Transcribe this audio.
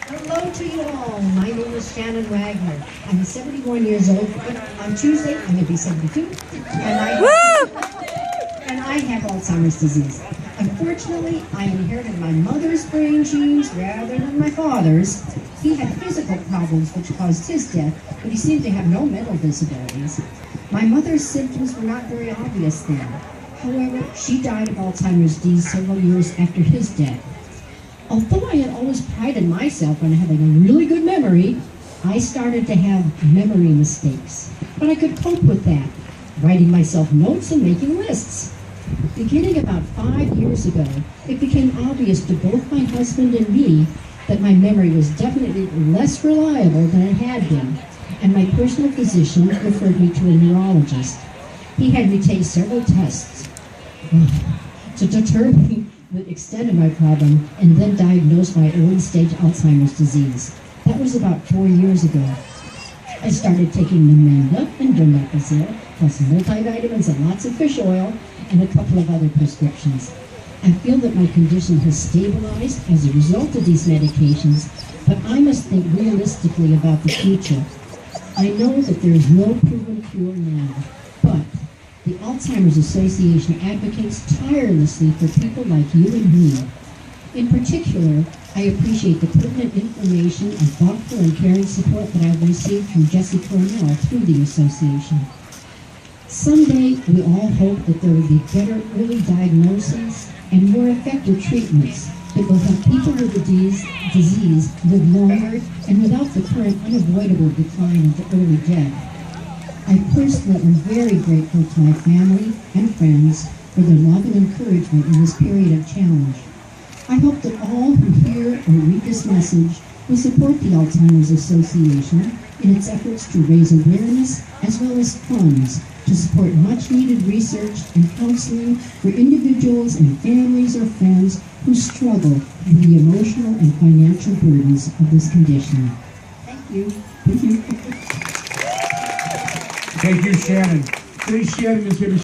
Hello to you all. My name is Shannon Wagner. I'm 71 years old. On Tuesday, I'm going to be 72. And I have Alzheimer's disease. Unfortunately, I inherited my mother's brain genes rather than my father's. He had physical problems which caused his death, but he seemed to have no mental disabilities. My mother's symptoms were not very obvious then. However, she died of Alzheimer's disease several years after his death. Although I had always prided myself on having a really good memory, I started to have memory mistakes. But I could cope with that, writing myself notes and making lists. Beginning about 5 years ago, it became obvious to both my husband and me that my memory was definitely less reliable than it had been, and my personal physician referred me to a neurologist. He had me take several tests to determine the extent of my problem and then diagnosed my early-stage Alzheimer's disease. That was about 4 years ago. I started taking Namenda and Donepezil, plus multivitamins and lots of fish oil, and a couple of other prescriptions. I feel that my condition has stabilized as a result of these medications, but I must think realistically about the future. I know that there is no proven cure now, but the Alzheimer's Association advocates tirelessly for people like you and me. In particular, I appreciate the pertinent information and thoughtful and caring support that I've received from Jessie Cornell through the association. Someday, we all hope that there will be better early diagnoses and more effective treatments that will help people with the disease live longer and without the current unavoidable decline into early death. I personally am very grateful to my family and friends for their love and encouragement in this period of challenge. I hope that all who hear or read this message will support the Alzheimer's Association in its efforts to raise awareness as well as funds to support much-needed research and counseling for individuals and families or friends who struggle with the emotional and financial burdens of this condition. Thank you. Thank you, Shannon. Please, Shannon is going to